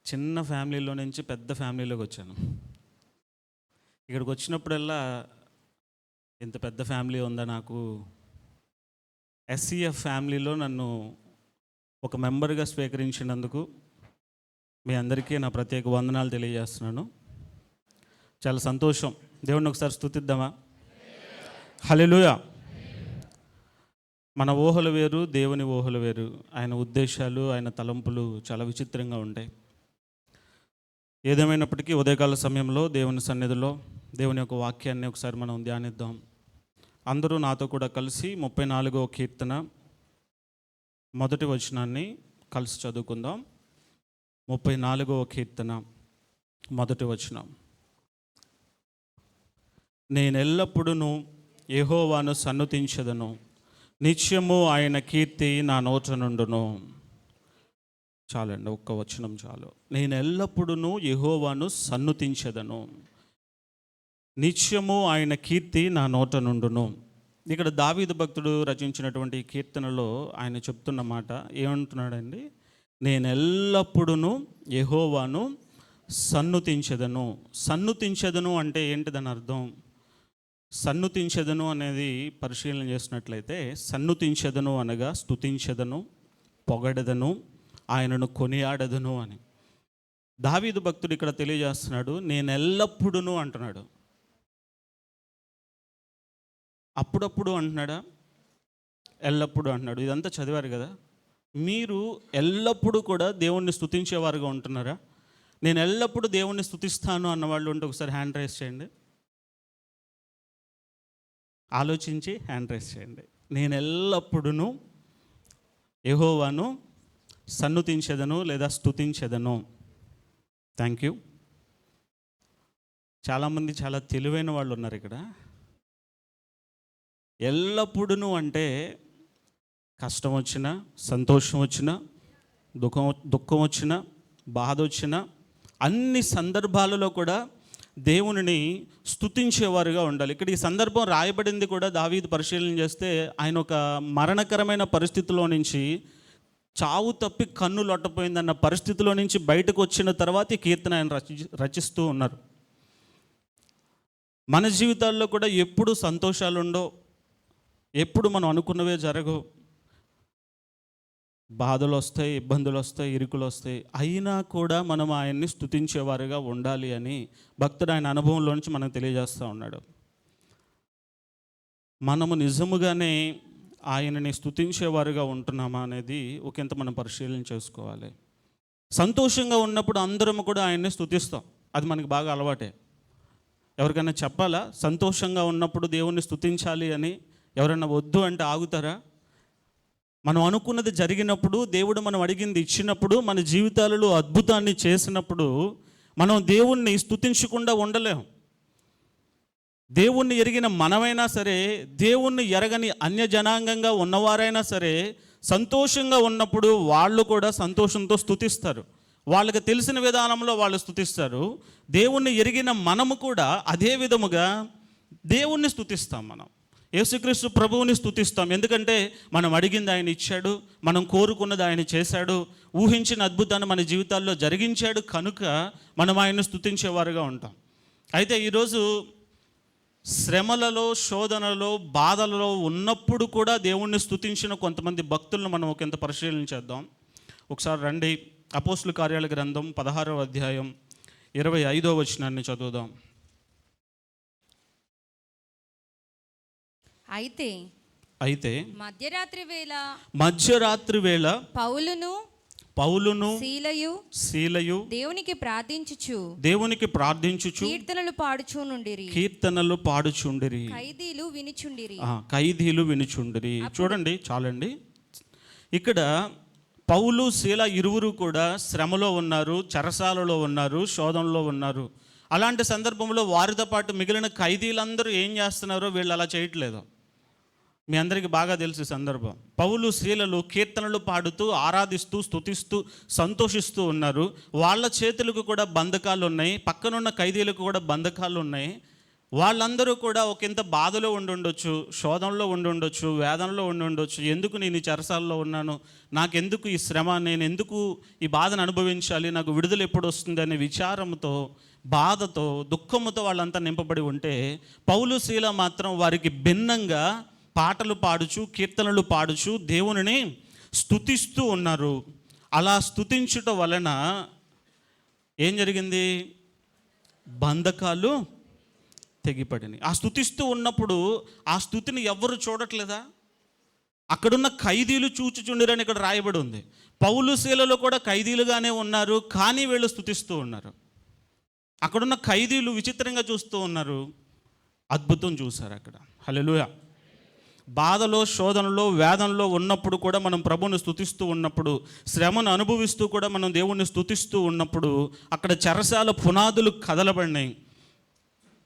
చిన్న ఫ్యామిలీలో నుంచి పెద్ద ఫ్యామిలీలోకి వచ్చాను. ఇక్కడికి వచ్చినప్పుడల్లా ఇంత పెద్ద ఫ్యామిలీ ఉందా నాకు. ఎస్సీఎఫ్ ఫ్యామిలీలో నన్ను ఒక మెంబర్గా స్వీకరించినందుకు మీ అందరికీ నా ప్రత్యేక వందనాలు తెలియజేస్తున్నాను. చాలా సంతోషం. దేవుణ్ణి ఒకసారి స్తుతిద్దామా? హల్లెలూయా. మన ఊహలు వేరు, దేవుని ఊహలు వేరు. ఆయన ఉద్దేశాలు, ఆయన తలంపులు చాలా విచిత్రంగా ఉంటాయి. ఏదేమైనప్పటికీ ఉదయకాల సమయంలో దేవుని సన్నిధిలో దేవుని యొక్క వాక్యాన్ని ఒకసారి మనం ధ్యానిద్దాం. అందరూ నాతో కూడా కలిసి 34వ కీర్తన మొదటి వచనాన్ని కలిసి చదువుకుందాం. 34వ కీర్తన మొదటి వచనం. నేనెల్లప్పుడూ యెహోవాను సన్నుతించెదను, నిత్యము ఆయన కీర్తి నా నోట నుండును. చాలండి, ఒక్క వచనం చాలు. నేను ఎల్లప్పుడూ యెహోవాను సన్నుతించెదను, నిత్యము ఆయన కీర్తి నా నోట నుండును. ఇక్కడ దావీదు భక్తుడు రచించినటువంటి ఈ కీర్తనలో ఆయన చెప్తున్న మాట ఏమంటున్నాడండి? నేను ఎల్లప్పుడూ యెహోవాను సన్నుతించెదను. సన్నుతించెదను అంటే ఏంటిదని అర్థం? సన్నుతించెదను అనేది పరిశీలన చేసినట్లయితే, సన్నుతించెదను అనగా స్తుతించెదను, పొగడెదను, ఆయనను కొనియాడెదను అని. దావీదు భక్తుడు ఇక్కడ తెలియజేస్తున్నాడు, నేను ఎల్లప్పుడూ అంటున్నాడు. అప్పుడప్పుడు అంటున్నాడా? ఎల్లప్పుడూ అంటున్నాడు. ఇదంతా చదివారు కదా. మీరు ఎల్లప్పుడూ కూడా దేవుణ్ణి స్తుతించేవారుగా ఉంటున్నారా? నేను ఎల్లప్పుడూ దేవుణ్ణి స్తుతిస్తాను అన్నవాళ్ళు ఉంటే ఒకసారి హ్యాండ్ రైస్ చేయండి. ఆలోచించి హ్యాండ్ రైస్ చేయండి. నేను ఎల్లప్పుడూ యెహోవాను సన్నుతించెదను లేదా స్తుతించెదను. Thank you. చాలామంది చాలా తెలివైన వాళ్ళు ఉన్నారు ఇక్కడ. ఎల్లప్పుడూ అంటే కష్టం వచ్చినా, సంతోషం వచ్చినా, దుఃఖం వచ్చినా, బాధ వచ్చినా, అన్ని సందర్భాలలో కూడా దేవునిని స్తుతించేవారుగా ఉండాలి. ఇక్కడ ఈ సందర్భం రాయబడింది కూడా దావీదు పరిశీలన చేస్తే, ఆయన ఒక మరణకరమైన పరిస్థితిలో నుంచి, చావు తప్పి కన్ను లొట్టపోయిందన్న పరిస్థితిలో నుంచి బయటకు వచ్చిన తర్వాత ఈ కీర్తన ఆయన రచిస్తూ ఉన్నారు. మన జీవితాల్లో కూడా ఎప్పుడు సంతోషాలు ఉండో, ఎప్పుడు మనం అనుకున్నవే జరగవు. బాధలు వస్తాయి, ఇబ్బందులు వస్తాయి, ఇరుకులు వస్తాయి. అయినా కూడా మనం ఆయన్ని స్తుతించేవారుగా ఉండాలి అని భక్తుడు ఆయన అనుభవంలో నుంచి మనకు తెలియజేస్తూ ఉన్నాడు. మనము నిజముగానే ఆయనని స్తుతించేవారుగా ఉంటున్నామా అనేది ఒకంత మనం పరిశీలన చేసుకోవాలి. సంతోషంగా ఉన్నప్పుడు అందరం కూడా ఆయన్ని స్తుతిస్తాం. అది మనకి బాగా అలవాటే. ఎవరికైనా చెప్పాలా సంతోషంగా ఉన్నప్పుడు దేవుణ్ణి స్తుతించాలి అని? ఎవరైనా వద్దు అంటే ఆగుతారా? మనం అనుకున్నది జరిగినప్పుడు, దేవుడు మనం అడిగింది ఇచ్చినప్పుడు, మన జీవితాలలో అద్భుతాన్ని చేసినప్పుడు మనం దేవుణ్ణి స్తుతించకుండా ఉండలేం. దేవుణ్ణి ఎరిగిన మనమైనా సరే, దేవుణ్ణి ఎరగని అన్యజనాంగంగా ఉన్నవారైనా సరే, సంతోషంగా ఉన్నప్పుడు వాళ్ళు కూడా సంతోషంతో స్తుతిస్తారు. వాళ్ళకి తెలిసిన విధానంలో వాళ్ళు స్తుతిస్తారు. దేవుణ్ణి ఎరిగిన మనము కూడా అదే విధముగా దేవుణ్ణి స్తుతిస్తాం. మనం యేసుక్రీస్తు ప్రభువుని స్తుతిస్తాం. ఎందుకంటే మనం అడిగింది ఆయన ఇచ్చాడు, మనం కోరుకున్నది ఆయన చేశాడు, ఊహించిన అద్భుతాన్ని మన జీవితాల్లో జరిగించాడు. కనుక మనం ఆయన్ని స్తుతించేవారుగా ఉంటాం. అయితే ఈరోజు శ్రమలలో, శోధనలో, బాధలలో ఉన్నప్పుడు కూడా దేవుణ్ణి స్తుతించిన కొంతమంది భక్తులను మనం ఒకంత పరిశీలన చేద్దాం. ఒకసారి రండి, అపోస్తుల కార్యాల గ్రంథం 16వ అధ్యాయం 25వ వచనాన్ని చదువుదాం. అయితే మధ్యరాత్రి వేళ పౌలును సీలయు దేవునికి ప్రార్థించుచు కీర్తనలు పాడుచుండిరి. ఖైదీలు వినుచుండిరి. చూడండి, చాలండి. ఇక్కడ పౌలు, సీల ఇరువురు కూడా శ్రమలో ఉన్నారు, చెరసాలలో ఉన్నారు, శోధనలో ఉన్నారు. అలాంటి సందర్భంలో వారితో పాటు మిగిలిన ఖైదీలందరూ ఏం చేస్తున్నారో వీళ్ళు అలా చేయట్లేదు. మీ అందరికీ బాగా తెలుసు సందర్భం. పౌలు, సీలలు కీర్తనలు పాడుతూ, ఆరాధిస్తూ, స్తుతిస్తూ, సంతోషిస్తూ ఉన్నారు. వాళ్ళ చేతులకు కూడా బంధకాలు ఉన్నాయి, పక్కనున్న ఖైదీలకు కూడా బంధకాలు ఉన్నాయి. వాళ్ళందరూ కూడా ఒకంత బాధలో ఉండుండొచ్చు, శోధనలో ఉండుండొచ్చు, వేదనలో ఉండుండొచ్చు. ఎందుకు నేను ఈ చెరసాలలో ఉన్నాను, నాకెందుకు ఈ శ్రమ, నేను ఎందుకు ఈ బాధను అనుభవించాలి, నాకు విడుదల ఎప్పుడు వస్తుంది అనే విచారంతో, బాధతో, దుఃఖముతో వాళ్ళంతా నింపబడి ఉంటే, పౌలు శీల మాత్రం వారికి భిన్నంగా పాటలు పాడుచు, కీర్తనలు పాడుచు దేవునిని స్తుతిస్తూ ఉన్నారు. అలా స్తుతించుట వలన ఏం జరిగింది? బంధకాలు తెగిపడినాయి. ఆ స్తుతిస్తూ ఉన్నప్పుడు ఆ స్తుతిని ఎవ్వరు చూడట్లేదా? అక్కడున్న ఖైదీలు చూచుచుండిరని ఇక్కడ రాయబడి ఉంది. పౌలు శీలలో కూడా ఖైదీలుగానే ఉన్నారు, కానీ వీళ్ళు స్తుతిస్తూ ఉన్నారు. అక్కడున్న ఖైదీలు విచిత్రంగా చూస్తూ ఉన్నారు, అద్భుతం చూశారు అక్కడ. హల్లెలూయా. బాధలో, శోధనలో, వేదనలో ఉన్నప్పుడు కూడా మనం ప్రభువుని స్తుతిస్తూ ఉన్నప్పుడు, శ్రమను అనుభవిస్తూ కూడా మనం దేవుణ్ణి స్తుతిస్తూ ఉన్నప్పుడు, అక్కడ చెరసాల పునాదులు కదలబడినాయి.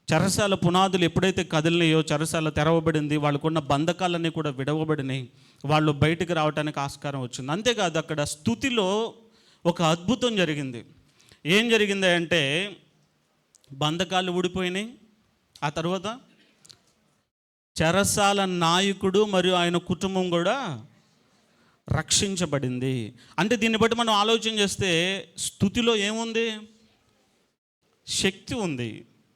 చెరసాల పునాదులు ఎప్పుడైతే కదిలినాయో, చెరసాల తెరవబడింది, వాళ్ళకున్న బంధకాలన్నీ కూడా విడవబడినాయి, వాళ్ళు బయటికి రావడానికి ఆస్కారం వచ్చింది. అంతేకాదు, అక్కడ స్తుతిలో ఒక అద్భుతం జరిగింది. ఏం జరిగింది అంటే, బంధకాలు ఊడిపోయినాయి. ఆ తర్వాత చెరసాల నాయకుడు మరియు ఆయన కుటుంబం కూడా రక్షించబడింది. అంటే దీన్ని బట్టి మనం ఆలోచన చేస్తే స్తుతిలో ఏముంది? శక్తి ఉంది.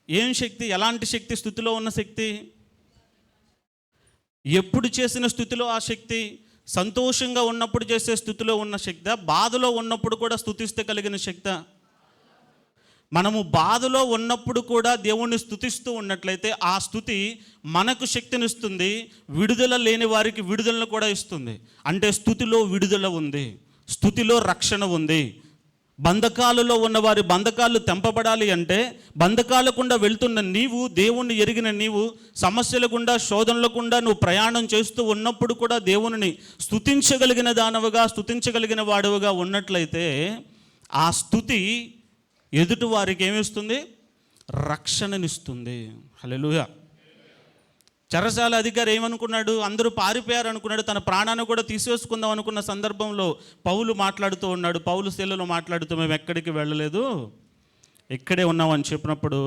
ఏం శక్తి? ఎలాంటి శక్తి? స్తుతిలో ఉన్న శక్తి. ఎప్పుడు చేసిన స్తుతిలో ఆ శక్తి? సంతోషంగా ఉన్నప్పుడు చేసే స్థుతిలో ఉన్న శక్తి, బాధలో ఉన్నప్పుడు కూడా స్తుతిస్తే కలిగిన శక్తి. మనము బాధలో ఉన్నప్పుడు కూడా దేవుణ్ణి స్తుతిస్తూ ఉన్నట్లయితే ఆ స్తుతి మనకు శక్తినిస్తుంది, విడుదల లేని వారికి విడుదలను కూడా ఇస్తుంది. అంటే స్తుతిలో విడుదల ఉంది, స్తుతిలో రక్షణ ఉంది. బంధకాలలో ఉన్న వారి బంధకాలు తెంపబడాలి అంటే, బంధకాల గుండా వెళ్తున్న నీవు, దేవుణ్ణి ఎరిగిన నీవు, సమస్యల గుండా, శోధనల గుండా నువ్వు ప్రయాణం చేస్తూ ఉన్నప్పుడు కూడా దేవునిని స్తుతించగలిగిన దానవుగా, స్తుతించగలిగిన వాడవుగా ఉన్నట్లయితే ఆ స్తుతి ఎదుటి వారికి ఏమిస్తుంది? రక్షణనిస్తుంది. హల్లెలూయా. చెరసాల అధికారి ఏమనుకున్నాడు? అందరూ పారిపోయారు అనుకున్నాడు. తన ప్రాణాన్ని కూడా తీసేసుకుందాం అనుకున్న సందర్భంలో పౌలు మాట్లాడుతూ ఉన్నాడు. పౌలు శీలలో మాట్లాడుతూ, మేము ఎక్కడికి వెళ్ళలేదు, ఇక్కడే ఉన్నామని చెప్పినప్పుడు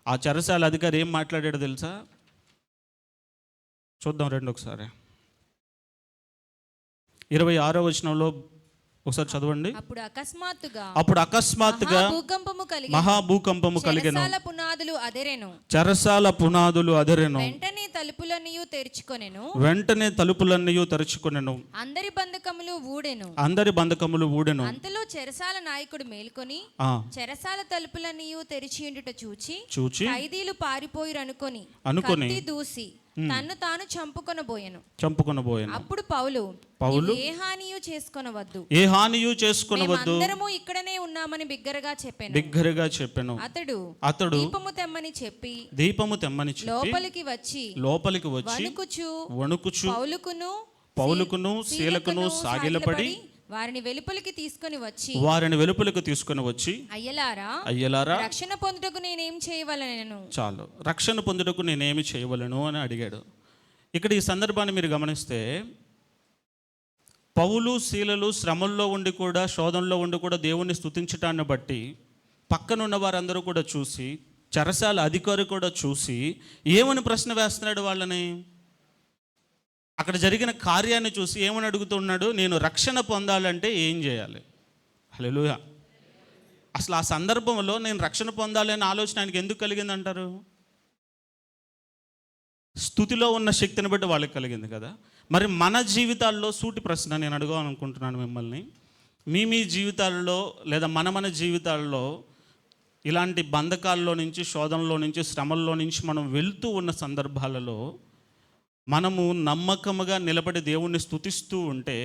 ఆ చెరసాల అధికారి ఏం మాట్లాడాడు తెలుసా? చూద్దాం రండి ఒకసారి. 26వ వచనంలో ఒకసారి చదవండి. అప్పుడు అకస్మాత్తుగా మహాభూకంపము కలిగెను, చెరసాల పునాదులు అదిరెను, వెంటనే తలుపులన్నీయు తెరుచుకొనెను, అందరి బంధకములు ఊడెను. అంతలో చెరసాల నాయకుడు మేల్కొని చెరసాల తలుపులన్నీయు తెరిచియుండుట చూచి ఖైదీలు పారిపోయిరు అనుకొని కత్తి దూసి తన్ను తాను చంపుకొనబోయెను. అప్పుడు పౌలు ఏ హానియు చేసుకొనవద్దు, అందరము ఇక్కడనే ఉన్నామని బిగ్గరగా చెప్పెను. అతడు దీపము తెమ్మని చెప్పి లోపలికి వచ్చి వణుకుచు పౌలుకును శీలకును సాగిలపడి వారిని వెలుపలికి తీసుకొని వచ్చి అయ్యలారా రక్షణ పొందుటకు నేనేం చేయవలెను? చాలు, రక్షణ పొందుటకు నేనేమి చేయవలను అని అడిగాడు. ఇక్కడ ఈ సందర్భాన్ని మీరు గమనిస్తే, పౌలు శీలలు శ్రమల్లో ఉండి కూడా, శోధనలో ఉండి కూడా దేవుణ్ణి స్తుతించటాన్ని బట్టి పక్కనున్న వారందరూ కూడా చూసి, చెరసాల అధికారి కూడా చూసి ఏమని ప్రశ్న వేస్తున్నాడు వాళ్ళని? అక్కడ జరిగిన కార్యాన్ని చూసి ఏమని అడుగుతున్నాడు? నేను రక్షణ పొందాలంటే ఏం చేయాలి? హల్లెలూయా. అసలు ఆ సందర్భంలో నేను రక్షణ పొందాలి అనే ఆలోచన ఆయనకి ఎందుకు కలిగిందంటారు? స్తుతిలో ఉన్న శక్తిని బట్టి వాళ్ళకి కలిగింది కదా. మరి మన జీవితాల్లో సూటి ప్రశ్న నేను అడగాలనుకుంటున్నాను మిమ్మల్ని. మీ జీవితాల్లో లేదా మన జీవితాల్లో ఇలాంటి బంధకాల్లో నుంచి, శోధనలో నుంచి, శ్రమల్లో నుంచి మనం వెళ్తూ ఉన్న సందర్భాలలో మనము నమ్మకముగా నిలబడి దేవుణ్ణి స్తుతిస్తూ ఉంటే,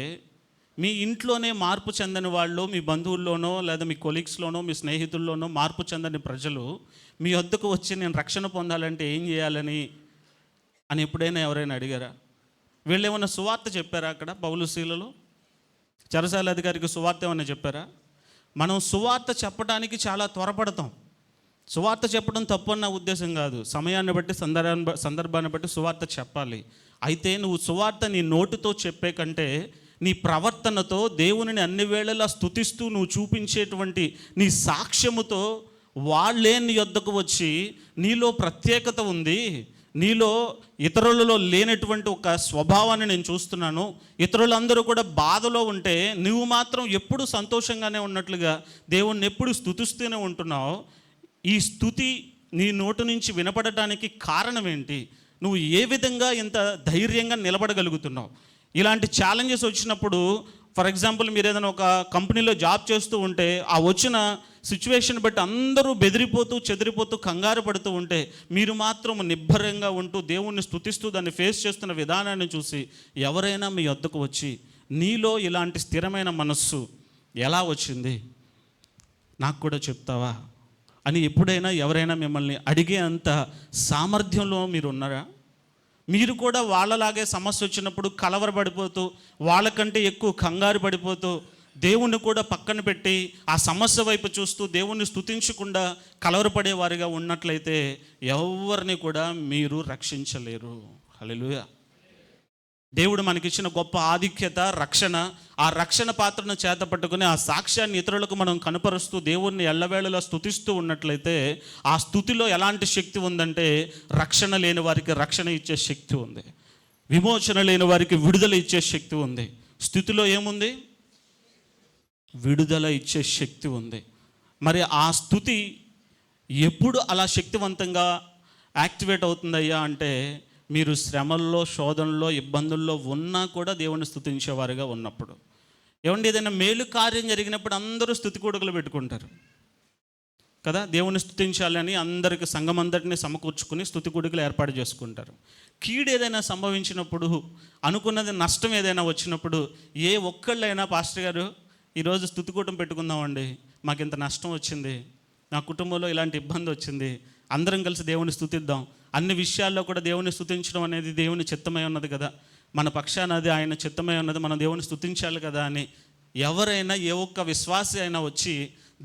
మీ ఇంట్లోనే మార్పు చెందని వాళ్ళు, మీ బంధువుల్లోనో లేదా మీ కొలీగ్స్లోనో, మీ స్నేహితుల్లోనో మార్పు చెందని ప్రజలు మీ వద్దకు వచ్చి నేను రక్షణ పొందాలంటే ఏం చేయాలని అని ఎప్పుడైనా ఎవరైనా అడిగారా? వీళ్ళు ఏమన్నా సువార్త చెప్పారా? అక్కడ పౌలు శీలలో చెరసాల అధికారికి సువార్త ఏమన్నా చెప్పారా? మనం సువార్త చెప్పడానికి చాలా త్వరపడతాం. సువార్త చెప్పడం తప్పు అన్న ఉద్దేశం కాదు. సమయాన్ని బట్టి, సందర్భాన్ని బట్టి సువార్త చెప్పాలి. అయితే నువ్వు సువార్త నీ నోటితో చెప్పే కంటే నీ ప్రవర్తనతో, దేవునిని అన్ని వేళలా స్తుతిస్తూ నువ్వు చూపించేటువంటి నీ సాక్ష్యముతో వాళ్ళే నీ యొద్దకు వచ్చి నీలో ప్రత్యేకత ఉంది, నీలో ఇతరులలో లేనటువంటి ఒక స్వభావాన్ని నేను చూస్తున్నాను, ఇతరులందరూ కూడా బాధలో ఉంటే నువ్వు మాత్రం ఎప్పుడు సంతోషంగానే ఉన్నట్లుగా దేవుణ్ణి ఎప్పుడు స్తుతిస్తూనే ఉంటున్నావు. ఈ స్తుతి నీ నోటి నుంచి వినపడటానికి కారణం ఏంటి? నువ్వు ఏ విధంగా ఇంత ధైర్యంగా నిలబడగలుగుతున్నావు? ఇలాంటి ఛాలెంజెస్ వచ్చినప్పుడు, ఫర్ ఎగ్జాంపుల్ మీరు ఏదైనా ఒక కంపెనీలో జాబ్ చేస్తూ ఉంటే ఆ వచ్చిన సిచ్యువేషన్ బట్టి అందరూ బెదిరిపోతూ చెదిరిపోతూ కంగారు పడుతూ ఉంటే మీరు మాత్రం నిబ్బరంగా ఉంటూ దేవుణ్ణి స్తుతిస్తూ దాన్ని ఫేస్ చేస్తున్న విధానాన్ని చూసి ఎవరైనా మీ వద్దకు వచ్చి నీలో ఇలాంటి స్థిరమైన మనస్సు ఎలా వచ్చింది, నాకు కూడా చెప్తావా అని ఎప్పుడైనా ఎవరైనా మిమ్మల్ని అడిగే అంత సామర్థ్యంలో మీరు ఉన్నారా? మీరు కూడా వాళ్ళలాగే సమస్య వచ్చినప్పుడు కలవరపడిపోతూ వాళ్ళకంటే ఎక్కువ కంగారు పడిపోతూ దేవుణ్ణి కూడా పక్కన పెట్టి ఆ సమస్య వైపు చూస్తూ దేవుణ్ణి స్తుతించకుండా కలవరపడేవారిగా ఉన్నట్లయితే ఎవరిని కూడా మీరు రక్షించలేరు. హల్లెలూయా. దేవుడు మనకిచ్చిన గొప్ప ఆధిక్యత రక్షణ. ఆ రక్షణ పాత్రను చేత పట్టుకుని ఆ సాక్ష్యాన్ని ఇతరులకు మనం కనపరుస్తూ దేవుణ్ణి ఎల్లవేళలా స్తుతిస్తూ ఉన్నట్లయితే ఆ స్తుతిలో ఎలాంటి శక్తి ఉందంటే రక్షణ లేని వారికి రక్షణ ఇచ్చే శక్తి ఉంది, విమోచన లేని వారికి విడుదల ఇచ్చే శక్తి ఉంది. స్తుతిలో ఏముంది? విడుదల ఇచ్చే శక్తి ఉంది. మరి ఆ స్తుతి ఎప్పుడు అలా శక్తివంతంగా యాక్టివేట్ అవుతుందయ్యా అంటే మీరు శ్రమల్లో, శోధనలో, ఇబ్బందుల్లో ఉన్నా కూడా దేవుణ్ణి స్తుతించేవారుగా ఉన్నప్పుడు. ఏమండి, ఏదైనా మేలు కార్యం జరిగినప్పుడు అందరూ స్తుతి కూడుకలు పెట్టుకుంటారు కదా, దేవుణ్ణి స్తుతించాలని అందరికి సంఘం అందరినీ సమకూర్చుకుని స్తుతి కూడికలు ఏర్పాటు చేసుకుంటారు. కీడు ఏదైనా సంభవించినప్పుడు, అనుకున్నది నష్టం ఏదైనా వచ్చినప్పుడు ఏ ఒక్కళ్ళైనా పాస్టర్ గారు ఈరోజు స్తుతి కూటం పెట్టుకుందామండి, మాకు ఇంత నష్టం వచ్చింది, నా కుటుంబంలో ఇలాంటి ఇబ్బంది వచ్చింది, అందరం కలిసి దేవుని స్తుతిద్దాం, అన్ని విషయాల్లో కూడా దేవుని స్తుతించడం అనేది దేవుని చిత్తమై ఉన్నది కదా, మన పక్షాన అది ఆయన చిత్తమై ఉన్నది, మనం దేవుని స్తుతించాలి కదా అని ఎవరైనా ఏ ఒక్క విశ్వాసి అయినా వచ్చి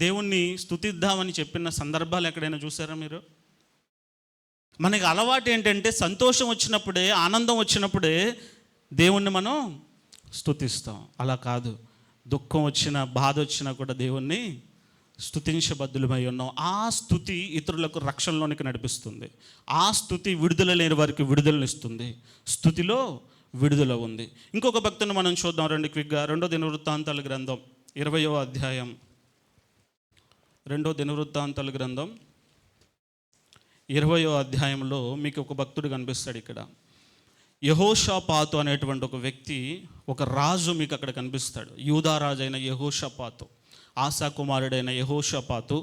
దేవుణ్ణి స్తుతిద్దామని చెప్పిన సందర్భాలు ఎక్కడైనా చూసారా మీరు? మనకి అలవాటు ఏంటంటే సంతోషం వచ్చినప్పుడే, ఆనందం వచ్చినప్పుడే దేవుణ్ణి మనం స్తుతిస్తాం. అలా కాదు, దుఃఖం వచ్చినా బాధ వచ్చినా కూడా దేవుణ్ణి స్తుతించబద్దులమై ఉన్నాం. ఆ స్తుతి ఇతరులకు రక్షణలోనికి నడిపిస్తుంది. ఆ స్తుతి విడుదల లేని వారికి విడుదలనిస్తుంది. స్తుతిలో విడుదల ఉంది. ఇంకొక భక్తుని మనం చూద్దాం రండి క్విక్గా. 2వ దినవృత్తాంతాల గ్రంథం 20వ అధ్యాయం. 2వ దినవృత్తాంతాల గ్రంథం 20వ అధ్యాయంలో మీకు ఒక భక్తుడు కనిపిస్తాడు. ఇక్కడ యెహోషాపాతు అనేటువంటి ఒక వ్యక్తి, ఒక రాజు మీకు అక్కడ కనిపిస్తాడు. యూదా రాజు అయిన యెహోషాపాతు, ఆసా కుమారుడైన యెహోషాపాతు,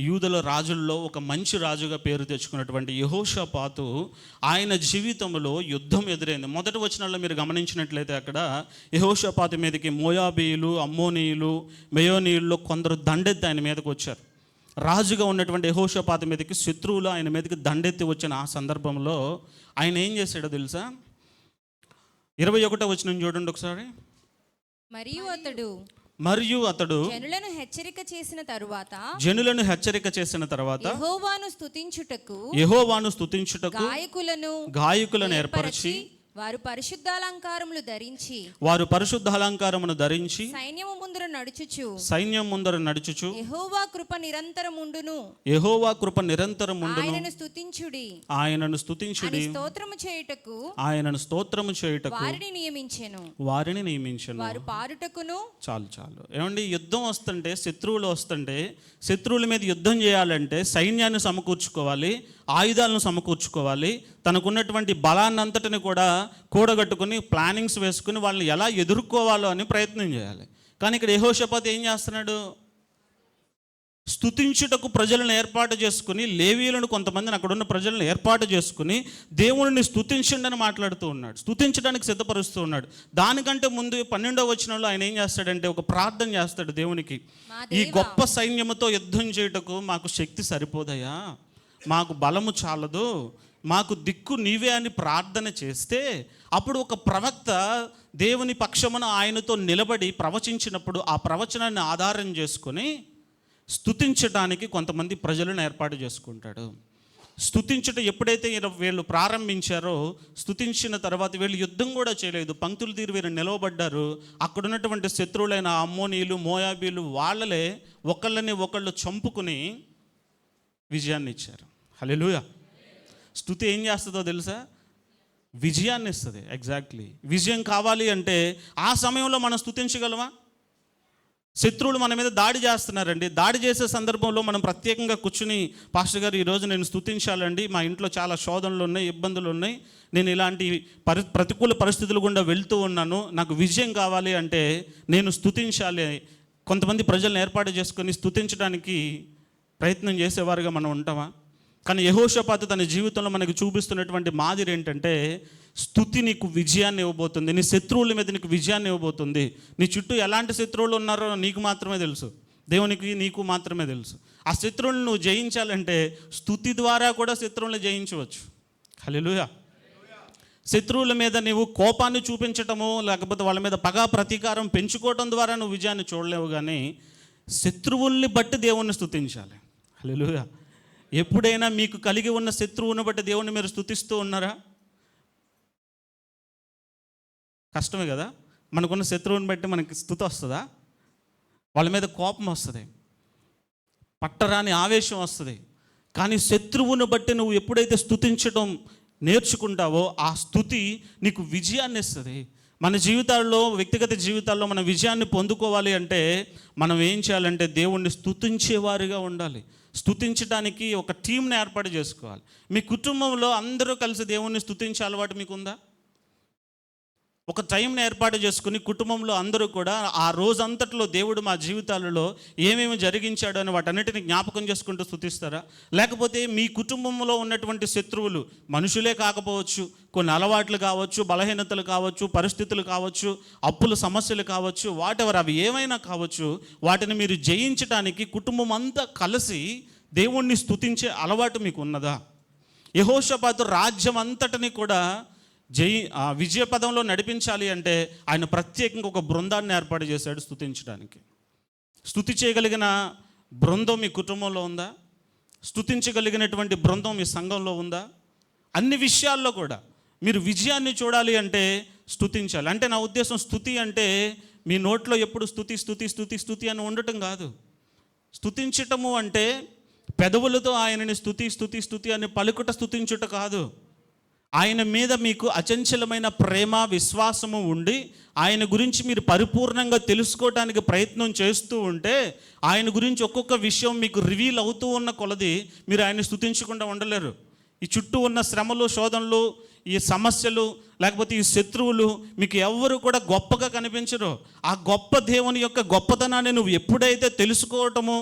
యూదుల రాజుల్లో ఒక మంచి రాజుగా పేరు తెచ్చుకున్నటువంటి యెహోషాపాతు, ఆయన జీవితంలో యుద్ధం ఎదురైంది. మొదటి వచనంలో మీరు గమనించినట్లయితే అక్కడ యెహోషాపాతు మీదకి మోయాబీయులు, అమ్మోనీయులు, మెయోనీయుల్లో కొందరు దండెత్తి ఆయన మీదకి వచ్చారు. రాజుగా ఉన్నటువంటి యెహోషాపాతు మీదకి శత్రువులు ఆయన మీదకి దండెత్తి వచ్చిన ఆ సందర్భంలో ఆయన ఏం చేశాడో తెలుసా? 21వ వచనం చూడండి ఒకసారి. మరియు అతడు జనులను హెచ్చరిక చేసిన తరువాత యెహోవాను స్తుతించుటకు గాయకులను ఏర్పరచి వారు పరిశుద్ధ అలంకారమును ధరించి సైన్యం ముందర నడుచుచు యెహోవా కృప నిరంతరముండును ఆయనను స్తుతించుడి ఆయనను స్తోత్రము చేయుటకు వారిని నియమించెను. చాలు. ఏమండి, యుద్ధం వస్తుంటే, శత్రువులు వస్తుంటే, శత్రువుల మీద యుద్ధం చేయాలంటే సైన్యాన్ని సమకూర్చుకోవాలి, ఆయుధాలను సమకూర్చుకోవాలి, తనకున్నటువంటి బలాన్నంతటిని కూడా కూడగట్టుకుని ప్లానింగ్స్ వేసుకుని వాళ్ళని ఎలా ఎదుర్కోవాలో అని ప్రయత్నం చేయాలి. కానీ ఇక్కడ యెహోషాపాతు ఏం చేస్తున్నాడు? స్తుతించుటకు ప్రజలను ఏర్పాటు చేసుకుని, లేవీయులను కొంతమందిని అక్కడున్న ప్రజలను ఏర్పాటు చేసుకుని దేవుడిని స్తుతించండి అని మాట్లాడుతూ ఉన్నాడు, స్తుతించడానికి సిద్ధపరుస్తూ ఉన్నాడు. దానికంటే ముందు 12వ వచనంలో ఆయన ఏం చేస్తాడంటే ఒక ప్రార్థన చేస్తాడు దేవునికి. ఈ గొప్ప సైన్యముతో యుద్ధం చేయుటకు మాకు శక్తి సరిపోదయా, మాకు బలము చాలదు, మాకు దిక్కు నీవే అని ప్రార్థన చేస్తే అప్పుడు ఒక ప్రవక్త దేవుని పక్షమున ఆయనతో నిలబడి ప్రవచించినప్పుడు ఆ ప్రవచనాన్ని ఆధారం చేసుకొని స్తుతించడానికి కొంతమంది ప్రజలను ఏర్పాటు చేసుకుంటాడు. స్తుతించట ఎప్పుడైతే వీళ్ళు ప్రారంభించారో, స్తుతించిన తర్వాత వీళ్ళు యుద్ధం కూడా చేయలేదు, పంక్తులు తీరి వీరు నిలవబడ్డారు. అక్కడ ఉన్నటువంటి శత్రువులైన అమ్మోనీయులు, మోయాబీలు వాళ్ళలే ఒకళ్ళని ఒకళ్ళు చంపుకుని విజయాన్ని ఇచ్చారు. హల్లెలూయా. స్తుతి ఏం చేస్తుందో తెలుసా? విజయాన్ని ఇస్తుంది. ఎగ్జాక్ట్లీ. విజయం కావాలి అంటే ఆ సమయంలో మనం స్తుతించగలమా? శత్రువులు మన మీద దాడి చేస్తున్నారండి. దాడి చేసే సందర్భంలో మనం ప్రత్యేకంగా కూర్చుని, పాస్టర్ గారు ఈరోజు నేను స్తుతించాలండి, మా ఇంట్లో చాలా శోధనలు ఉన్నాయి, ఇబ్బందులు ఉన్నాయి, నేను ఇలాంటి ప్రతికూల పరిస్థితులు గుండా వెళ్తూ ఉన్నాను, నాకు విజయం కావాలి అంటే నేను స్తుతించాలి. కొంతమంది ప్రజలను ఏర్పాటు చేసుకొని స్తుతించడానికి ప్రయత్నం చేసేవారుగా మనం ఉంటామా? కానీ యెహోషాపాతు తన జీవితంలో మనకు చూపిస్తున్నటువంటి మాదిరి ఏంటంటే, స్తుతి నీకు విజయాన్ని ఇవ్వబోతుంది, నీ శత్రువుల మీద నీకు విజయాన్ని ఇవ్వబోతుంది. నీ చుట్టూ ఎలాంటి శత్రువులు ఉన్నారో నీకు మాత్రమే తెలుసు, దేవునికి నీకు మాత్రమే తెలుసు. ఆ శత్రువులను నువ్వు జయించాలంటే స్తుతి ద్వారా కూడా శత్రువులను జయించవచ్చు. హల్లెలూయా. శత్రువుల మీద నీవు కోపాన్ని చూపించటము, లేకపోతే వాళ్ళ మీద పగా ప్రతీకారం పెంచుకోవటం ద్వారా నువ్వు విజయాన్ని చూడలేవు, కానీ శత్రువుల్ని బట్టి దేవుణ్ణి స్తుతించాలి. హల్లెలూయా. ఎప్పుడైనా మీకు కలిగి ఉన్న శత్రువుని బట్టి దేవుణ్ణి మీరు స్తుతిస్తూ ఉన్నారా? కష్టమే కదా. మనకున్న శత్రువుని బట్టి మనకి స్తుతి వస్తుందా? వాళ్ళ మీద కోపం వస్తుంది, పట్టరాని ఆవేశం వస్తుంది. కానీ శత్రువుని బట్టి నువ్వు ఎప్పుడైతే స్తుతించడం నేర్చుకుంటావో ఆ స్తుతి నీకు విజయాన్ని ఇస్తుంది. మన జీవితాల్లో, వ్యక్తిగత జీవితాల్లో మన విజయాన్ని పొందుకోవాలి అంటే మనం ఏం చేయాలంటే దేవుణ్ణి స్తుతించేవారిగా ఉండాలి. స్తుతించడానికి ఒక టీంని ఏర్పాటు చేసుకోవాలి. మీ కుటుంబంలో అందరూ కలిసి దేవుణ్ణి స్తుతించే అలవాటు మీకుందా? ఒక టైంని ఏర్పాటు చేసుకుని కుటుంబంలో అందరూ కూడా ఆ రోజంతట్లో దేవుడు మా జీవితాలలో ఏమేమి జరిగించాడు అని వాటన్నిటిని జ్ఞాపకం చేసుకుంటూ స్తుతిస్తారా? లేకపోతే మీ కుటుంబంలో ఉన్నటువంటి శత్రువులు మనుషులే కాకపోవచ్చు, కొన్ని అలవాట్లు కావచ్చు, బలహీనతలు కావచ్చు, పరిస్థితులు కావచ్చు, అప్పుల సమస్యలు కావచ్చు, వాటెవర్ అవి ఏమైనా కావచ్చు, వాటిని మీరు జయించడానికి కుటుంబం అంతా కలిసి దేవుణ్ణి స్తుతించే అలవాటు మీకు ఉన్నదా? యెహోషాపాతు రాజ్యం అంతటిని కూడా విజయ పదంలో నడిపించాలి అంటే ఆయన ప్రత్యేకంగా ఒక బృందాన్ని ఏర్పాటు చేశాడు స్తుతించడానికి. స్తుతి చేయగలిగిన బృందం మీ కుటుంబంలో ఉందా? స్తుతించగలిగినటువంటి బృందం మీ సంఘంలో ఉందా? అన్ని విషయాల్లో కూడా మీరు విజయాన్ని చూడాలి అంటే స్తుతించాలి. అంటే నా ఉద్దేశం, స్తుతి అంటే మీ నోట్లో ఎప్పుడు స్తుతి స్తుతి స్తుతి స్తుతి అని ఉండటం కాదు. స్తుతించటము అంటే పెదవులతో ఆయనని స్తుతి స్తుతి స్తుతి అని పలుకుట స్తుతించుట కాదు. ఆయన మీద మీకు అచంచలమైన ప్రేమ, విశ్వాసము ఉండి ఆయన గురించి మీరు పరిపూర్ణంగా తెలుసుకోవడానికి ప్రయత్నం చేస్తూ ఉంటే, ఆయన గురించి ఒక్కొక్క విషయం మీకు రివీల్ అవుతూ ఉన్న కొలది మీరు ఆయన స్తుతించకుండా ఉండలేరు. ఈ చుట్టూ ఉన్న శ్రమలు, శోధనలు, ఈ సమస్యలు, లేకపోతే ఈ శత్రువులు మీకు ఎవ్వరు కూడా గొప్పగా కనిపించరు. ఆ గొప్ప దేవుని యొక్క గొప్పతనాన్ని నువ్వు ఎప్పుడైతే తెలుసుకోవటమో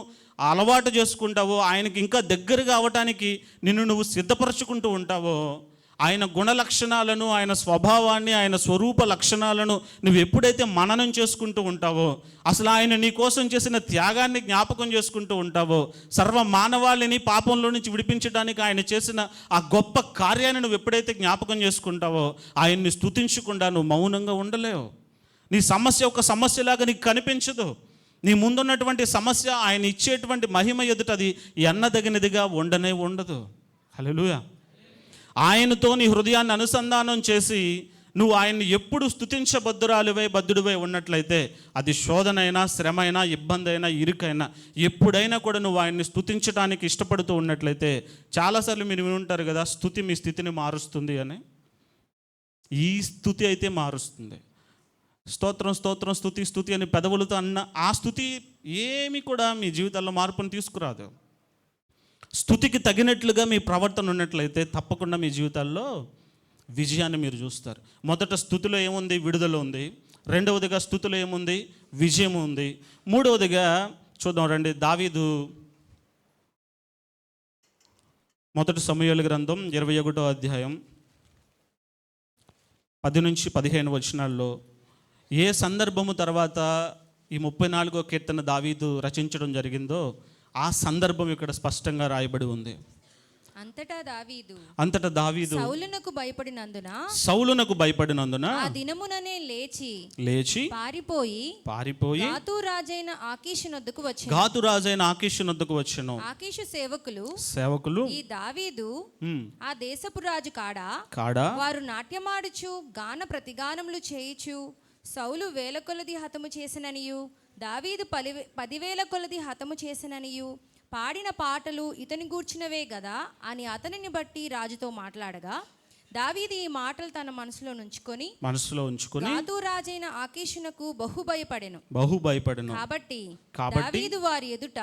అలవాటు చేసుకుంటావో, ఆయనకి ఇంకా దగ్గరగా అవ్వటానికి నిన్ను నువ్వు సిద్ధపరచుకుంటూ ఉంటావో, ఆయన గుణ లక్షణాలను, ఆయన స్వభావాన్ని, ఆయన స్వరూప లక్షణాలను నువ్వు ఎప్పుడైతే మననం చేసుకుంటూ ఉంటావో, అసలు ఆయన నీ కోసం చేసిన త్యాగాన్ని జ్ఞాపకం చేసుకుంటూ ఉంటావో, సర్వ మానవాళిని పాపంలో నుంచి విడిపించడానికి ఆయన చేసిన ఆ గొప్ప కార్యాన్ని నువ్వు ఎప్పుడైతే జ్ఞాపకం చేసుకుంటావో, ఆయన్ని స్తుతించకుండా నువ్వు మౌనంగా ఉండలేవు. నీ సమస్య ఒక సమస్యలాగా నీకు కనిపించదు. నీ ముందున్నటువంటి సమస్య ఆయన ఇచ్చేటువంటి మహిమ ఎదుట అది ఎన్నదగినదిగా ఉండదు. హల్లెలూయా. ఆయనతో నీ హృదయాన్ని అనుసంధానం చేసి నువ్వు ఆయన్ని ఎప్పుడు బద్ధుడివై ఉన్నట్లయితే, అది శోధనైనా, శ్రమైనా, ఇబ్బంది అయినా, ఇరుకైనా, ఎప్పుడైనా కూడా నువ్వు ఆయన్ని స్తుతించడానికి ఇష్టపడుతూ ఉన్నట్లయితే, చాలాసార్లు మీరు వినుంటారు కదా, స్తుతి మీ స్థితిని మారుస్తుంది అని. ఈ స్తుతి అయితే మారుస్తుంది. స్తోత్రం స్తోత్రం స్తుతి స్తుతి అని పెదవులతో అన్న ఆ స్తుతి ఏమి కూడా మీ జీవితాల్లో మార్పును తీసుకురాదు. స్తుతికి తగినట్లుగా మీ ప్రవర్తన ఉన్నట్లయితే తప్పకుండా మీ జీవితాల్లో విజయాన్ని మీరు చూస్తారు. మొదట స్తుతిలో ఏముంది? విడుదల ఉంది. రెండవదిగా స్తుతిలో ఏముంది? విజయం ఉంది. మూడవదిగా చూద్దాం రండి, దావీదు మొదటి సమూయేలు గ్రంథం 21వ అధ్యాయం 10 నుంచి 15 వచనాల్లో ఏ సందర్భము తర్వాత ఈ 34వ కీర్తన దావీదు రచించడం జరిగిందో ఆ సందర్భం ఇక్కడ స్పష్టంగా రాయబడి ఉంది. అంతటా దావీదు సౌలునకు భయపడినందున ఆ దినముననే లేచి పారిపోయి గాతు రాజైన ఆకీషు నొద్దకు వచ్చెను. ఆకీషు సేవకులు ఈ దావీదు ఆ దేశపు రాజు కాడా వారు నాట్యమాడుచు గాన ప్రతిగానములు చేయుచు సౌలు వేల కొలది హతము చేసిననియు దావీదు 10,000 కొలది హతము చేసిననియు పాడిన పాటలు ఇతని గూర్చినవే గదా అని అతనిని బట్టి రాజుతో మాట్లాడగా, దావీదు ఈ మాటలు తన మనసులో ఉంచుకొని గాతు రాజైన ఆకీషునకు బహు భయపడెను. కాబట్టి దావీదు వారి ఎదుట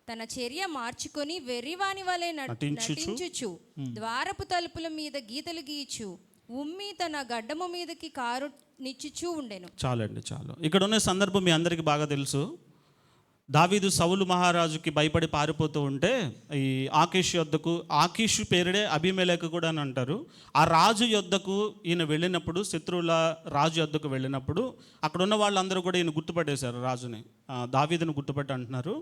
తన చర్య మార్చుకొని వెర్రివాని వలె నటించుచు ద్వారపు తలుపుల మీద గీతలు గీచు ఉమ్మి తన గడ్డము మీదకి కారు నిచ్చుచూ ఉండెను. చాలు. ఇక్కడ ఉన్న సందర్భం మీ అందరికీ బాగా తెలుసు. దావీదు సౌలు మహారాజుకి భయపడి పారిపోతూ ఉంటే ఈ ఆకీషు యొద్దకు, ఆకీషు పేరుడే అబీమెలెకు కూడా అని అంటారు, ఆ రాజు యొద్దకు ఈయన వెళ్ళినప్పుడు, శత్రువుల రాజు యొద్దకు వెళ్ళినప్పుడు అక్కడ ఉన్న వాళ్ళందరూ కూడా ఈయన గుర్తుపట్టేశారు, రాజుని, దావీదుని గుర్తుపట్టి అంటున్నారు,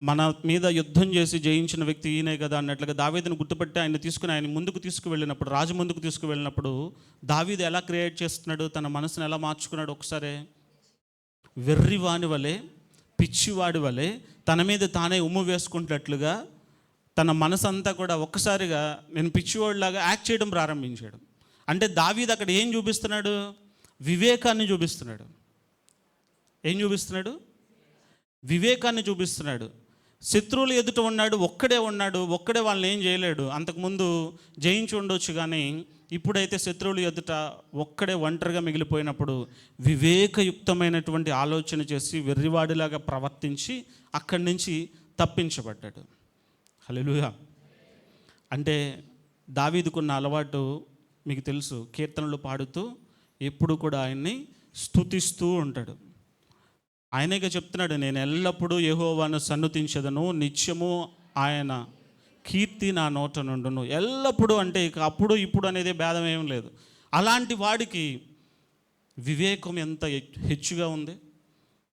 మన మీద యుద్ధం చేసి జయించిన వ్యక్తి ఈయనే కదా అన్నట్లుగా దావీదుని గుర్తుపట్టి ఆయన తీసుకుని ఆయన ముందుకు తీసుకువెళ్ళినప్పుడు, రాజు ముందుకు తీసుకువెళ్ళినప్పుడు దావీదు ఎలా క్రియేట్ చేస్తున్నాడు, తన మనసును ఎలా మార్చుకున్నాడు, ఒకసారి వెర్రివాని వలె, పిచ్చివాడి వలె తన మీద తానే ఉమ్ము వేసుకుంటున్నట్లుగా తన మనసు అంతా కూడా ఒక్కసారిగా నేను పిచ్చివాడిలాగా యాక్ట్ చేయడం ప్రారంభించాడు. అంటే దావీదు అక్కడ ఏం చూపిస్తున్నాడు? వివేకాన్ని చూపిస్తున్నాడు. ఏం చూపిస్తున్నాడు? వివేకాన్ని చూపిస్తున్నాడు. శత్రువులు ఎదుట ఉన్నాడు, ఒక్కడే వాళ్ళని ఏం చేయలేడు. అంతకుముందు జయించి ఉండొచ్చు, కానీ ఇప్పుడైతే శత్రువులు ఎదుట ఒక్కడే ఒంటరిగా మిగిలిపోయినప్పుడు వివేకయుక్తమైనటువంటి ఆలోచన చేసి వెర్రివాడిలాగా ప్రవర్తించి అక్కడి నుంచి తప్పించబడ్డాడు. హల్లెలూయా. అంటే దావీదుకున్న అలవాటు మీకు తెలుసు, కీర్తనలు పాడుతూ ఎప్పుడు కూడా ఆయన్ని స్తుతిస్తూ ఉంటాడు. ఆయనగా చెప్తున్నాడు, నేను ఎల్లప్పుడూ యెహోవాను సన్నుతించెదను, నిత్యము ఆయన కీర్తి నా నోట నుండును. ఎల్లప్పుడూ అంటే ఇక అప్పుడు ఇప్పుడు అనేది భేదం ఏం లేదు. అలాంటి వాడికి వివేకం ఎంత హెచ్చుగా ఉంది.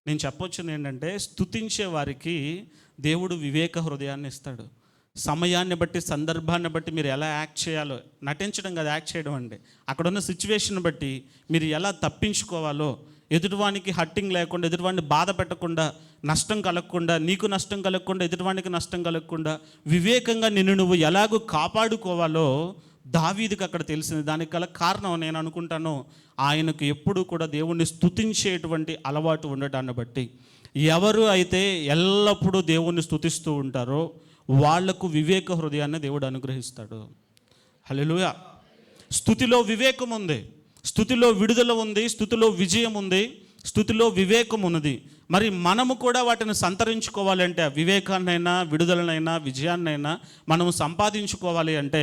నేను చెప్పొచ్చింది ఏంటంటే, స్తుతించే వారికి దేవుడు వివేక హృదయాన్ని ఇస్తాడు. సమయాన్ని బట్టి, సందర్భాన్ని బట్టి మీరు ఎలా యాక్ట్ చేయాలో, నటించడం కదా యాక్ట్ చేయడం అంటే, అక్కడున్న సిచ్యువేషన్ బట్టి మీరు ఎలా తప్పించుకోవాలో, ఎదుటివానికి హట్టింగ్ లేకుండా, ఎదుటివాడిని బాధ పెట్టకుండా, నష్టం కలగకుండా, నీకు నష్టం కలగకుండా, ఎదుటివానికి నష్టం కలగకుండా వివేకంగా నిన్ను నువ్వు ఎలాగో కాపాడుకోవాలో దావీదుకి అక్కడ తెలిసింది. దానికి గల కారణం నేను అనుకుంటాను, ఆయనకు ఎప్పుడు కూడా దేవుణ్ణి స్తుతించేటువంటి అలవాటు ఉండటాన్ని బట్టి. ఎవరు అయితే ఎల్లప్పుడూ దేవుణ్ణి స్తుతిస్తూ ఉంటారో వాళ్లకు వివేక హృదయాన్ని దేవుడు అనుగ్రహిస్తాడు. హల్లెలూయా. స్తుతిలో వివేకం ఉంది, స్తుతిలో విడుదల ఉంది, స్తుతిలో విజయం ఉంది, స్తుతిలో వివేకం ఉన్నది. మరి మనము కూడా వాటిని సంతరించుకోవాలంటే, వివేకాన్నైనా, విడుదలనైనా, విజయాన్నైనా మనము సంపాదించుకోవాలి అంటే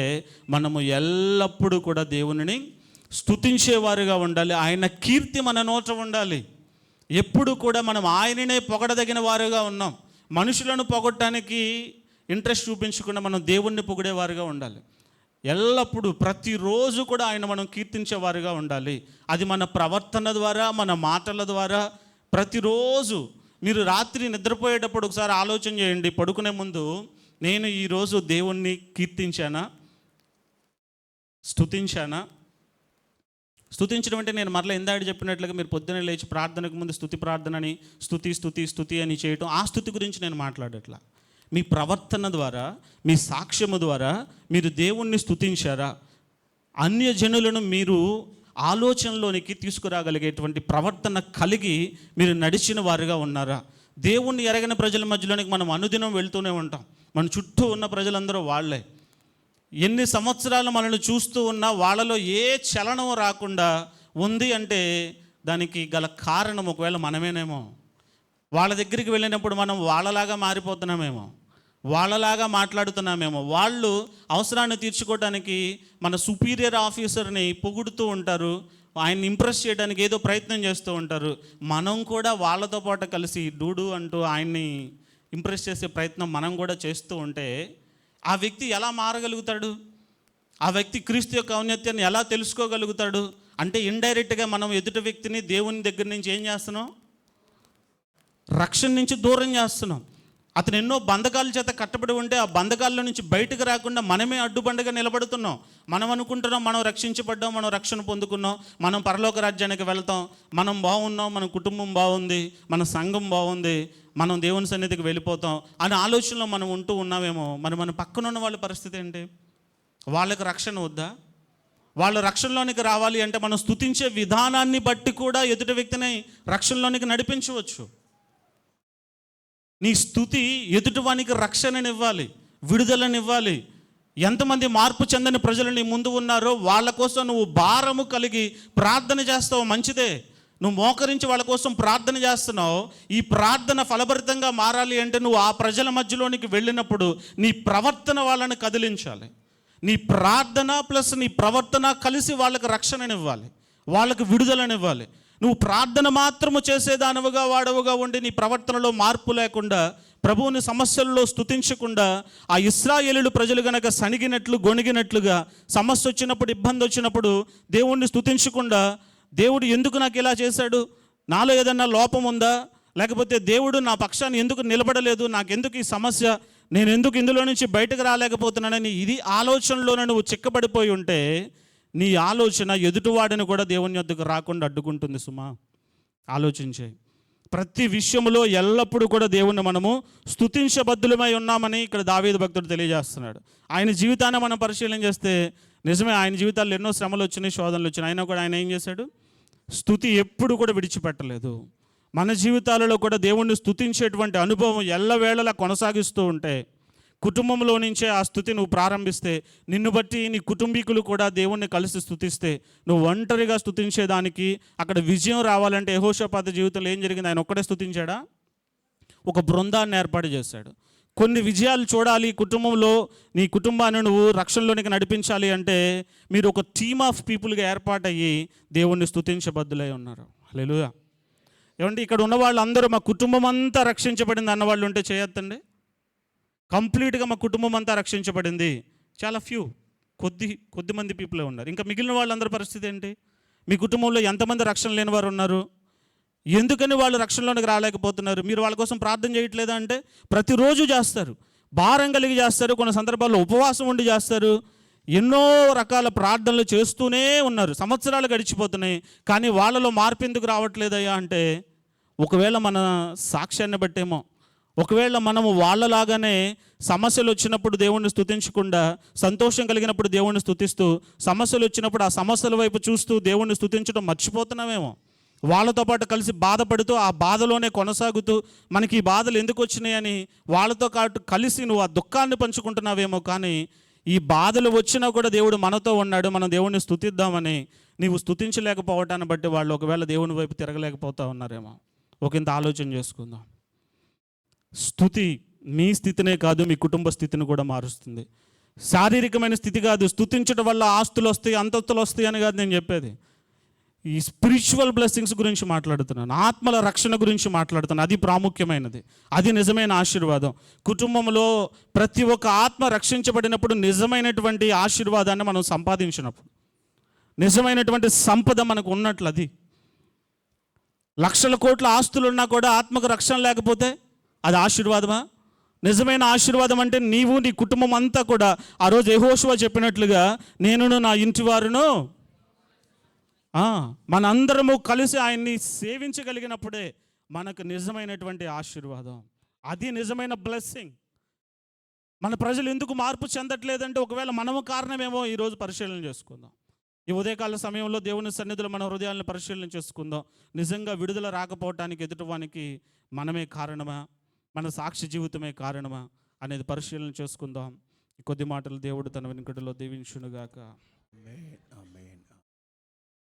మనము ఎల్లప్పుడూ కూడా దేవునిని స్తుతించేవారుగా ఉండాలి. ఆయన కీర్తి మన నోట ఉండాలి. ఎప్పుడు కూడా మనం ఆయననే పొగడదగిన వారుగా ఉన్నాం. మనుషులను పొగడటానికి ఇంట్రెస్ట్ చూపించకుండా మనం దేవుణ్ణి పొగిడేవారుగా ఉండాలి. ఎల్లప్పుడూ ప్రతిరోజు కూడా ఆయన మనం కీర్తించేవారుగా ఉండాలి. అది మన ప్రవర్తన ద్వారా, మన మాటల ద్వారా. ప్రతిరోజు మీరు రాత్రి నిద్రపోయేటప్పుడు ఒకసారి ఆలోచన చేయండి, పడుకునే ముందు, నేను ఈరోజు దేవుణ్ణి కీర్తించానా, స్తుతించానా? స్తుతించడం అంటే నేను మరలా ఇందాక చెప్పినట్లుగా మీరు పొద్దున్నే లేచి ప్రార్థనకు ముందు స్తుతి ప్రార్థనని, స్తుతి అని చేయటం, ఆ స్తుతి గురించి నేను మాట్లాడట్లా. మీ ప్రవర్తన ద్వారా, మీ సాక్ష్యము ద్వారా మీరు దేవుణ్ణి స్తుతించారా? అన్యజనులను మీరు ఆలోచనలోనికి తీసుకురాగలిగేటువంటి ప్రవర్తన కలిగి మీరు నడిచిన వారుగా ఉన్నారా? దేవుణ్ణి ఎరగని ప్రజల మధ్యలోనికి మనం అనుదినం వెళ్తూనే ఉంటాం. మన చుట్టూ ఉన్న ప్రజలందరూ వాళ్ళే. ఎన్ని సంవత్సరాలు మనల్ని చూస్తూ ఉన్నా వాళ్ళలో ఏ చలనం రాకుండా ఉంది అంటే దానికి గల కారణం ఒకవేళ మనమేనేమో. వాళ్ళ దగ్గరికి వెళ్ళినప్పుడు మనం వాళ్ళలాగా మారిపోతున్నామేమో, వాళ్ళలాగా మాట్లాడుతున్నామేమో. వాళ్ళు అవసరాన్ని తీర్చుకోవడానికి మన సుపీరియర్ ఆఫీసర్ని పొగుడుతూ ఉంటారు, ఆయన్ని ఇంప్రెస్ చేయడానికి ఏదో ప్రయత్నం చేస్తూ ఉంటారు. మనం కూడా వాళ్ళతో పాటు కలిసి డూడు అంటూ ఆయన్ని ఇంప్రెస్ చేసే ప్రయత్నం మనం కూడా చేస్తూ ఉంటే ఆ వ్యక్తి ఎలా మారగలుగుతాడు? ఆ వ్యక్తి క్రీస్తు యొక్క ఔన్నత్యాన్ని ఎలా తెలుసుకోగలుగుతాడు? అంటే ఇండైరెక్ట్గా మనం ఎదుటి వ్యక్తిని దేవుని దగ్గర నుంచి ఏం చేస్తున్నాం? రక్షణ నుంచి దూరం చేస్తున్నాం. అతను ఎన్నో బంధకాల చేత కట్టబడి ఉంటే ఆ బంధకాల నుంచి బయటకు రాకుండా మనమే అడ్డుబండగా నిలబడుతున్నాం. మనం అనుకుంటున్నాం మనం రక్షించబడ్డాం, మనం రక్షణ పొందుకున్నాం, మనం పరలోక రాజ్యానికి వెళ్తాం, మనం బాగున్నాం, మన కుటుంబం బాగుంది, మన సంఘం బాగుంది, మనం దేవుని సన్నిధికి వెళ్ళిపోతాం అనే ఆలోచనలో మనం ఉంటూ ఉన్నామేమో. మరి మన పక్కన ఉన్న వాళ్ళ పరిస్థితి ఏంటి? వాళ్ళకి రక్షణ వద్దా? వాళ్ళు రక్షణలోనికి రావాలి అంటే మనం స్తుతించే విధానాన్ని బట్టి కూడా ఎదుటి వ్యక్తిని రక్షణలోనికి నడిపించవచ్చు. నీ స్తుతి ఎదుటివానికి రక్షణనివ్వాలి, విడుదలనివ్వాలి. ఎంతమంది మార్పు చెందని ప్రజలు నీ ముందు ఉన్నారో వాళ్ళ కోసం నువ్వు భారము కలిగి ప్రార్థన చేస్తావు, మంచిదే. నువ్వు మోకరించి వాళ్ళ కోసం ప్రార్థన చేస్తున్నావు. ఈ ప్రార్థన ఫలభరితంగా మారాలి అంటే నువ్వు ఆ ప్రజల మధ్యలోనికి వెళ్ళినప్పుడు నీ ప్రవర్తన వాళ్ళని కదిలించాలి. నీ ప్రార్థన ప్లస్ నీ ప్రవర్తన కలిసి వాళ్ళకి రక్షణనివ్వాలి, వాళ్ళకి విడుదలనివ్వాలి. నువ్వు ప్రార్థన మాత్రము చేసేదానవుగా వాడవుగా ఉండి నీ ప్రవర్తనలో మార్పు లేకుండా, ప్రభువుని సమస్యల్లో స్తుతించకుండా, ఆ ఇశ్రాయేలీయుల ప్రజలు గనక సణిగినట్లు గొణిగినట్లుగా సమస్య వచ్చినప్పుడు, ఇబ్బంది వచ్చినప్పుడు దేవుణ్ణి స్తుతించకుండా, దేవుడు ఎందుకు నాకు ఇలా చేశాడు, నాలో ఏదన్నా లోపం ఉందా, లేకపోతే దేవుడు నా పక్షాన్ని ఎందుకు నిలబడలేదు, నాకెందుకు ఈ సమస్య, నేను ఎందుకు ఇందులో నుంచి బయటకు రాలేకపోతున్నానని ఇది ఆలోచనలోనే నువ్వు చిక్కబడిపోయి ఉంటే నీ ఆలోచన ఎదుటివాడిని కూడా దేవుని యొద్దకు రాకుండా అడ్డుకుంటుంది. సుమా, ఆలోచించే. ప్రతి విషయంలో ఎల్లప్పుడూ కూడా దేవుణ్ణి మనము స్తుతించబద్ధులమై ఉన్నామని ఇక్కడ దావీదు భక్తుడు తెలియజేస్తున్నాడు. ఆయన జీవితాన్ని మనం పరిశీలన చేస్తే నిజమే, ఆయన జీవితాల్లో ఎన్నో శ్రమలు వచ్చినాయి, శోధనలు వచ్చినాయి. అయినా కూడా ఆయన ఏం చేశాడు? స్తుతి ఎప్పుడు కూడా విడిచిపెట్టలేదు. మన జీవితాలలో కూడా దేవుణ్ణి స్తుతించేటువంటి అనుభవం ఎల్లవేళలా కొనసాగిస్తూ ఉంటే, కుటుంబంలో నుంచే ఆ స్తుతి నువ్వు ప్రారంభిస్తే, నిన్ను బట్టి నీ కుటుంబీకులు కూడా దేవుణ్ణి కలిసి స్తుతిస్తే, నువ్వు ఒంటరిగా స్తుతించేదానికి అక్కడ విజయం రావాలంటే యెహోషాపాతు జీవితంలో ఏం జరిగింది? ఆయన ఒక్కడే స్తుతించాడా? ఒక బృందాన్ని ఏర్పాటు చేశాడు. కొన్ని విజయాలు చూడాలి కుటుంబంలో, నీ కుటుంబాన్ని నువ్వు రక్షణలోనికి నడిపించాలి అంటే మీరు ఒక టీమ్ ఆఫ్ పీపుల్గా ఏర్పాటయ్యి దేవుణ్ణి స్తుతించబద్దులై ఉన్నారు. హల్లెలూయా. ఏమంటే ఇక్కడ ఉన్న వాళ్ళందరూ మా కుటుంబం అంతా రక్షించబడింది అన్నవాళ్ళు ఉంటే చేయొద్దండి. కంప్లీట్గా మా కుటుంబం అంతా రక్షించబడింది చాలా కొద్ది మంది పీపులే ఉన్నారు. ఇంకా మిగిలిన వాళ్ళందరి పరిస్థితి ఏంటి? మీ కుటుంబంలో ఎంతమంది రక్షణ లేని వారు ఉన్నారు? ఎందుకని వాళ్ళు రక్షణలోనికి రాలేకపోతున్నారు? మీరు వాళ్ళ కోసం ప్రార్థన చేయట్లేదా అంటే ప్రతిరోజు చేస్తారు, భారం కలిగి చేస్తారు, కొన్ని సందర్భాల్లో ఉపవాసం ఉండి చేస్తారు, ఎన్నో రకాల ప్రార్థనలు చేస్తూనే ఉన్నారు. సంవత్సరాలు గడిచిపోతున్నాయి, కానీ వాళ్ళలో మార్పు ఎందుకు రావట్లేదయ్యా అంటే ఒకవేళ మన సాక్ష్యాన్ని బట్టేమో, ఒకవేళ మనము వాళ్ళలాగానే సమస్యలు వచ్చినప్పుడు దేవుణ్ణి స్తుతించకుండా, సంతోషం కలిగినప్పుడు దేవుణ్ణి స్తుతిస్తూ, సమస్యలు వచ్చినప్పుడు ఆ సమస్యల వైపు చూస్తూ దేవుణ్ణి స్తుతించడం మర్చిపోతున్నామేమో. వాళ్ళతో పాటు కలిసి బాధపడుతూ ఆ బాధలోనే కొనసాగుతూ మనకి ఈ బాధలు ఎందుకు వచ్చినాయని వాళ్ళతో కలిసి నువ్వు ఆ దుఃఖాన్ని పంచుకుంటున్నావేమో. కానీ ఈ బాధలు వచ్చినా కూడా దేవుడు మనతో ఉన్నాడు, మనం దేవుణ్ణి స్తుతిద్దామని నీవు స్తుతించలేకపోవటాన్ని బట్టి వాళ్ళు ఒకవేళ దేవుని వైపు తిరగలేకపోతా ఉన్నారేమో. ఇంత ఆలోచన చేసుకుందాం. స్తుతి మీ స్థితినే కాదు, మీ కుటుంబ స్థితిని కూడా మారుస్తుంది. శారీరకమైన స్థితి కాదు, స్తుతించడం వల్ల ఆస్తులు వస్తాయి, అంతస్తులు వస్తాయి అని కాదు నేను చెప్పేది. ఈ స్పిరిచువల్ బ్లెస్సింగ్స్ గురించి మాట్లాడుతున్నాను, ఆత్మల రక్షణ గురించి మాట్లాడుతున్నాను. అది ప్రాముఖ్యమైనది, అది నిజమైన ఆశీర్వాదం. కుటుంబంలో ప్రతి ఒక్క ఆత్మ రక్షించబడినప్పుడు నిజమైనటువంటి ఆశీర్వాదాన్ని మనం సంపాదించినప్పుడు, నిజమైనటువంటి సంపద మనకు ఉన్నట్లు. అది లక్షల కోట్ల ఆస్తులున్నా కూడా ఆత్మకు రక్షణ లేకపోతే అది ఆశీర్వాదమా? నిజమైన ఆశీర్వాదం అంటే నీవు నీ కుటుంబం అంతా కూడా ఆ రోజు యెహోషువ చెప్పినట్లుగా నేనును నా ఇంటి వారును మనందరము కలిసి ఆయన్ని సేవించగలిగినప్పుడే మనకు నిజమైనటువంటి ఆశీర్వాదం. అది నిజమైన బ్లెస్సింగ్. మన ప్రజలు ఎందుకు మార్పు చెందట్లేదంటే ఒకవేళ మనము కారణమేమో. ఈరోజు పరిశీలన చేసుకుందాం. ఈ ఉదయకాల సమయంలో దేవుని సన్నిధిలో మన హృదయాలను పరిశీలన చేసుకుందాం. నిజంగా విడుదల రాకపోవటానికి ఎదుటివానికి మనమే కారణమా, మన సాక్షి జీవితమే కారణమా అనేది పరిశీలన చేసుకుందాం. ఈ కొద్ది మాటలు దేవుడు తన వెనుకటిలో దీవించునుగాక.